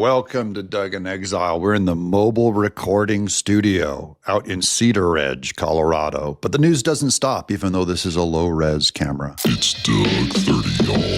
Welcome to Doug in Exile. We're in the mobile recording studio out in Cedar Ridge, Colorado. But the news doesn't stop, even though this is a low-res camera. It's Doug 30, y'all.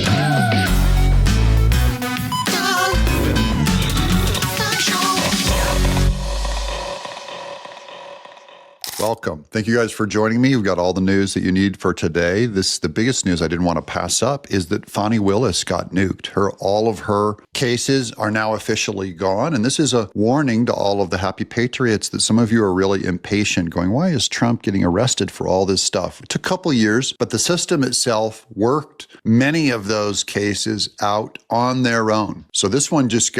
Welcome. Thank you guys for joining me. We've got all the news that you need for today. The biggest news I didn't want to pass up is that Fani Willis got nuked. All of her cases are now officially gone. And this is a warning to all of the happy patriots that some of you are really impatient, going, why is Trump getting arrested for all this stuff? It took a couple years, but the system itself worked many of those cases out on their own. So this one just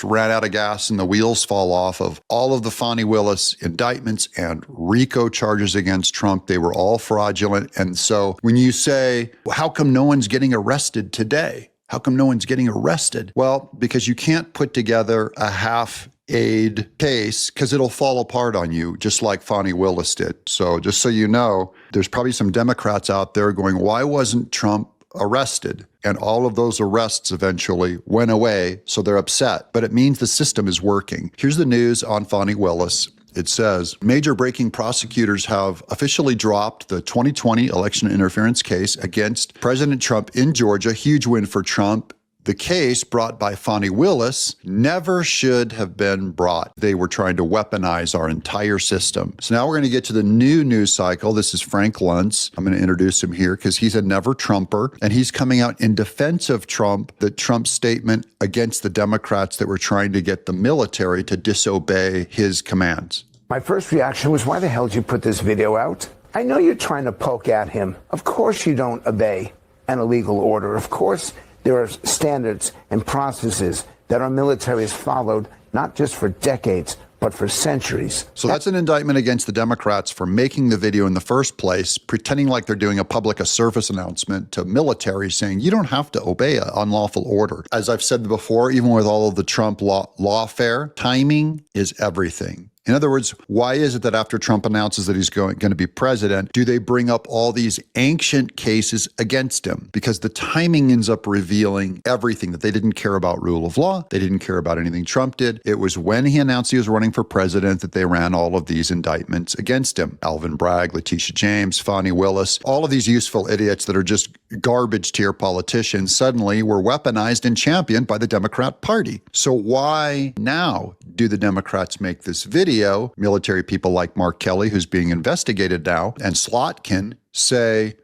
ran out of gas and the wheels fall off of all of the Fani Willis indictments and RICO charges against Trump. They were all fraudulent. And so when you say, well, how come no one's getting arrested today? How come no one's getting arrested? Well, because you can't put together a half-aid case because it'll fall apart on you, just like Fani Willis did. So just so you know, there's probably some Democrats out there going, why wasn't Trump arrested? And all of those arrests eventually went away, so they're upset. But it means the system is working. Here's the news on Fani Willis. It says, major breaking prosecutors have officially dropped the 2020 election interference case against President Trump in Georgia. Huge win for Trump. The case brought by Fani Willis never should have been brought. They were trying to weaponize our entire system. So now we're going to get to the new news cycle. This is Frank Luntz. I'm going to introduce him here because he's a never Trumper, and he's coming out in defense of Trump, the Trump statement against the Democrats that were trying to get the military to disobey his commands. My first reaction was, why the hell did you put this video out? I know you're trying to poke at him. Of course you don't obey an illegal order. Of course there are standards and processes that our military has followed, not just for decades, but for centuries. So that's an indictment against the Democrats for making the video in the first place, pretending like they're doing a public service announcement to military saying, you don't have to obey an unlawful order. As I've said before, even with all of the Trump lawfare, timing is everything. In other words, why is it that after Trump announces that he's going to be president, do they bring up all these ancient cases against him? Because the timing ends up revealing everything, that they didn't care about rule of law. They didn't care about anything Trump did. It was when he announced he was running for president that they ran all of these indictments against him. Alvin Bragg, Letitia James, Fani Willis, all of these useful idiots that are just garbage tier politicians suddenly were weaponized and championed by the Democrat Party. So why now do the Democrats make this video? Military people like Mark Kelly, who's being investigated now, and Slotkin say,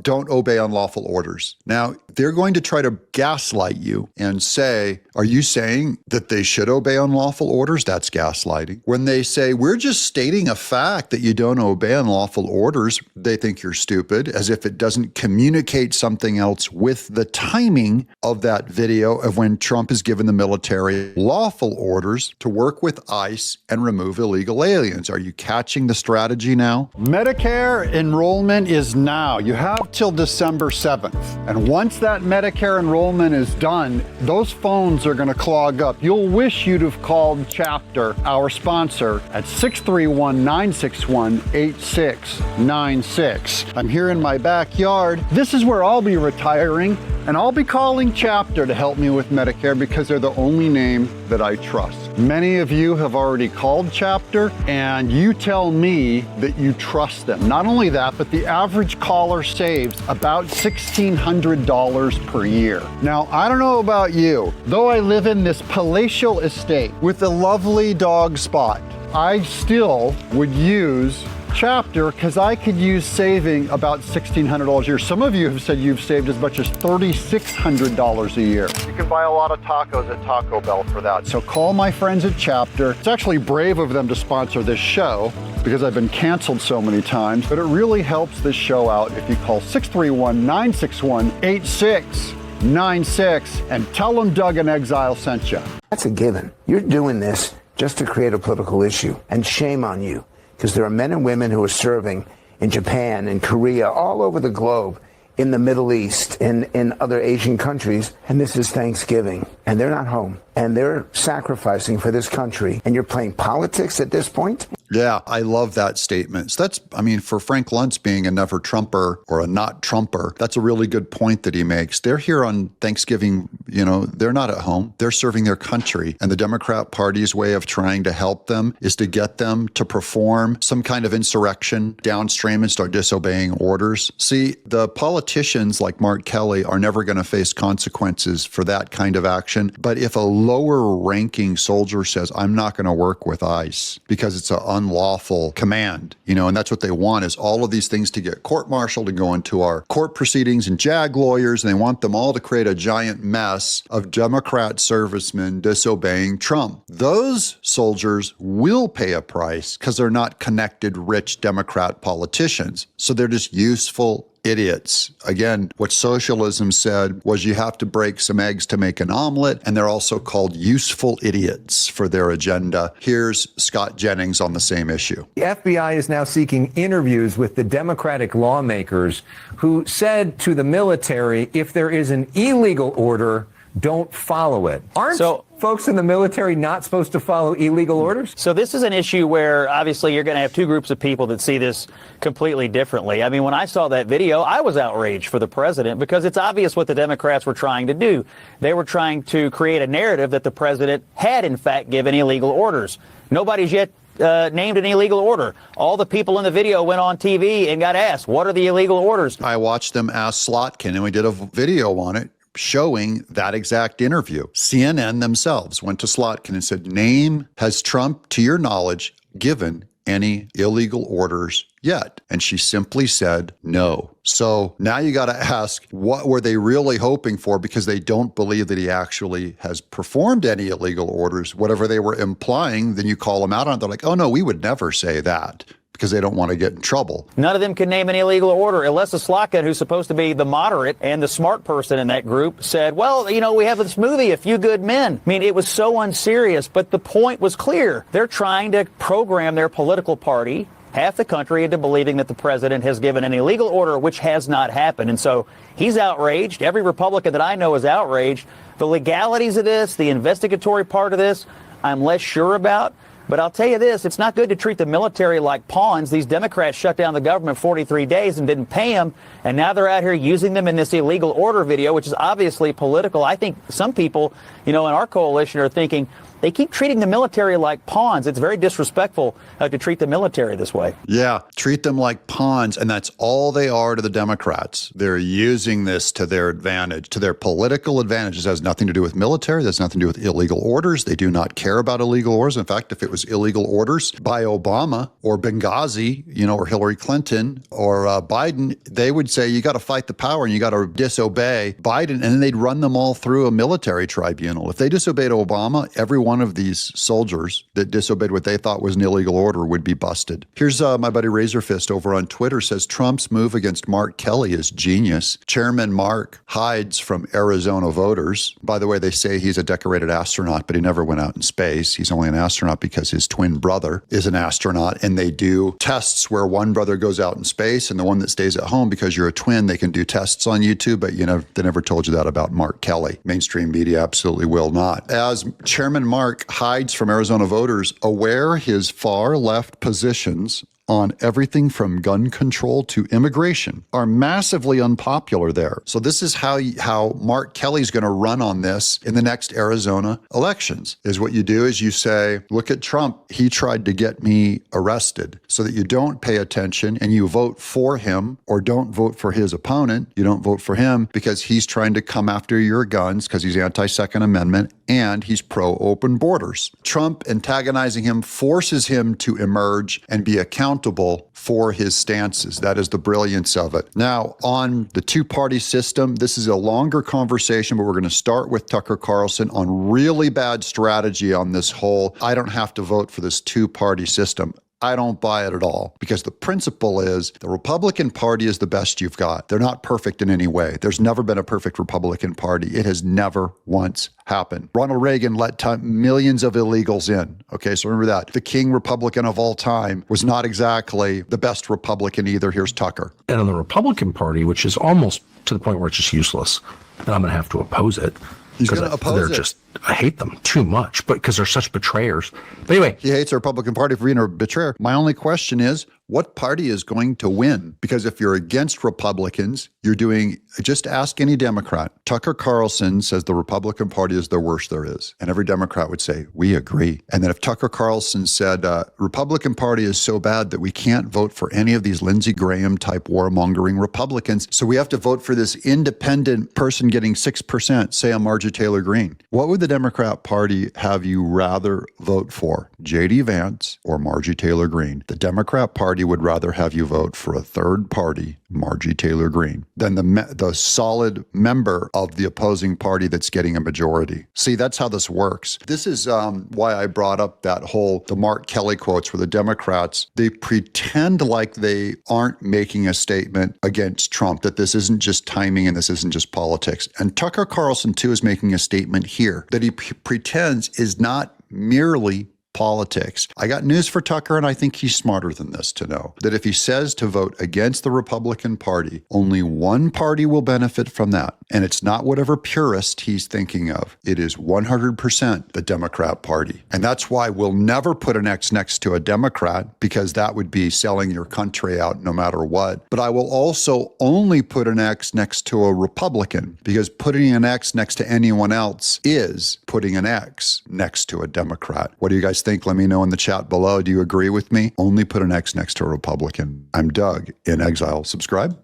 don't obey unlawful orders. Now, they're going to try to gaslight you and say, are you saying that they should obey unlawful orders? That's gaslighting. When they say, we're just stating a fact that you don't obey unlawful orders, they think you're stupid, as if it doesn't communicate something else with the timing of that video of when Trump has given the military lawful orders to work with ICE and remove illegal aliens. Are you catching the strategy now? Medicare enrollment is now. You have till December 7th. And once that Medicare enrollment is done, those phones are going to clog up. You'll wish you'd have called Chapter, our sponsor, at 631-961-8696. I'm here in my backyard. This is where I'll be retiring, and I'll be calling Chapter to help me with Medicare because they're the only name that I trust. Many of you have already called Chapter, and you tell me that you trust them. Not only that, but the average caller saves about $1,600 per year. Now, I don't know about you, though I live in this palatial estate with a lovely dog spot, I still would use Chapter because I could use saving about $1,600 a year. Some of you have said you've saved as much as $3,600 a year. You can buy a lot of tacos at Taco Bell for that. So call my friends at Chapter. It's actually brave of them to sponsor this show because I've been canceled so many times, but it really helps this show out if you call 631-961-8696 and tell them Doug in Exile sent you. That's a given. You're doing this just to create a political issue, and shame on you. Because there are men and women who are serving in Japan, in Korea, all over the globe, in the Middle East, in other Asian countries, and this is Thanksgiving, and they're not home, and they're sacrificing for this country, and you're playing politics at this point? Yeah, I love that statement. So that's, I mean, for Frank Luntz being a never Trumper or a not Trumper, that's a really good point that he makes. They're here on Thanksgiving they're not at home. They're serving their country. And the Democrat Party's way of trying to help them is to get them to perform some kind of insurrection downstream and start disobeying orders. See, the politicians like Mark Kelly are never going to face consequences for that kind of action. But if a lower ranking soldier says, I'm not going to work with ICE because it's an unlawful command, and that's what they want, is all of these things to get court-martialed and go into our court proceedings and JAG lawyers, and they want them all to create a giant mess of Democrat servicemen disobeying Trump. Those soldiers will pay a price because they're not connected, rich Democrat politicians. So they're just useful idiots. Again, what socialism said was you have to break some eggs to make an omelet, and they're also called useful idiots for their agenda. Here's Scott Jennings on the same issue. The FBI is now seeking interviews with the Democratic lawmakers who said to the military, if there is an illegal order, don't follow it. Aren't folks in the military not supposed to follow illegal orders? So this is an issue where obviously you're going to have two groups of people that see this completely differently. I mean, when I saw that video, I was outraged for the president because it's obvious what the Democrats were trying to do. They were trying to create a narrative that the president had, in fact, given illegal orders. Nobody's yet named an illegal order. All the people in the video went on TV and got asked, what are the illegal orders? I watched them ask Slotkin, and we did a video on it showing that exact interview. CNN themselves went to Slotkin and said, has Trump, to your knowledge, given any illegal orders yet? And she simply said no. So now you got to ask, what were they really hoping for? Because they don't believe that he actually has performed any illegal orders. Whatever they were implying, then you call them out on it. They're like, oh no, we would never say that, because they don't want to get in trouble. None of them can name an illegal order. Alessa Slotkin, who's supposed to be the moderate and the smart person in that group, said, well, we have this movie, A Few Good Men. I mean, it was so unserious, but the point was clear. They're trying to program their political party, half the country, into believing that the president has given an illegal order, which has not happened. And so he's outraged. Every Republican that I know is outraged. The legalities of this, the investigatory part of this, I'm less sure about. But I'll tell you this, it's not good to treat the military like pawns. These Democrats shut down the government 43 days and didn't pay them, and now they're out here using them in this illegal order video, which is obviously political. I think some people, in our coalition are thinking, they keep treating the military like pawns. It's very disrespectful to treat the military this way. Yeah, treat them like pawns, and that's all they are to the Democrats. They're using this to their advantage, to their political advantage. This has nothing to do with military. That's nothing to do with illegal orders. They do not care about illegal orders. In fact, if it was illegal orders by Obama or Benghazi, or Hillary Clinton or Biden, they would say you got to fight the power and you got to disobey Biden, and then they'd run them all through a military tribunal. If they disobeyed Obama, every one of these soldiers that disobeyed what they thought was an illegal order would be busted. Here's my buddy Razorfist over on Twitter says, Trump's move against Mark Kelly is genius. Chairman Mark hides from Arizona voters. By the way, they say he's a decorated astronaut, but he never went out in space. He's only an astronaut because his twin brother is an astronaut, and they do tests where one brother goes out in space and the one that stays at home. Because you're a twin, they can do tests on YouTube, but they never told you that about Mark Kelly. Mainstream media absolutely will not. As Chairman Mark hides from Arizona voters, aware his far left positions on everything from gun control to immigration are massively unpopular there. So this is how Mark Kelly's going to run on this in the next Arizona elections, is what you do is you say, look at Trump. He tried to get me arrested, so that you don't pay attention and you vote for him, or don't vote for his opponent. You don't vote for him because he's trying to come after your guns because he's anti-Second Amendment and he's pro-open borders. Trump antagonizing him forces him to emerge and be accountable for his stances. That is the brilliance of it. Now, on the two-party system, this is a longer conversation, but we're going to start with Tucker Carlson on really bad strategy on this whole, I don't have to vote for this two-party system. I don't buy it at all, because the principle is the Republican Party is the best you've got. They're not perfect in any way. There's never been a perfect Republican Party. It has never once happened. Ronald Reagan let millions of illegals in. Okay, so remember that. The king Republican of all time was not exactly the best Republican either. Here's Tucker. And on the Republican Party, which is almost to the point where it's just useless, and I'm going to have to oppose it. He's going to oppose it. I hate them too much, but because they're such betrayers. But anyway, He hates the Republican Party for being a betrayer. My only question is, what party is going to win? Because if you're against Republicans, you're doing, just ask any Democrat. Tucker Carlson says the Republican Party is the worst there is. And every Democrat would say, we agree. And then if Tucker Carlson said, Republican Party is so bad that we can't vote for any of these Lindsey Graham type warmongering Republicans, so we have to vote for this independent person getting 6%, say a Marjorie Taylor Greene. What would the Democrat Party have you rather vote for? J.D. Vance or Marjorie Taylor Greene? The Democrat Party would rather have you vote for a third party, Marjorie Taylor Greene, than the solid member of the opposing party that's getting a majority. See, that's how this works. This is why I brought up the Mark Kelly quotes where the Democrats, they pretend like they aren't making a statement against Trump, that this isn't just timing and this isn't just politics. And Tucker Carlson, too, is making a statement here that he pretends is not merely politics. I got news for Tucker, and I think he's smarter than this to know that if he says to vote against the Republican Party, only one party will benefit from that. And it's not whatever purist he's thinking of. It is 100% the Democrat Party. And that's why we'll never put an X next to a Democrat, because that would be selling your country out no matter what. But I will also only put an X next to a Republican, because putting an X next to anyone else is putting an X next to a Democrat. What do you guys think? Let me know in the chat below. Do you agree with me? Only put an X next to a Republican. I'm Doug, In Exile. Subscribe.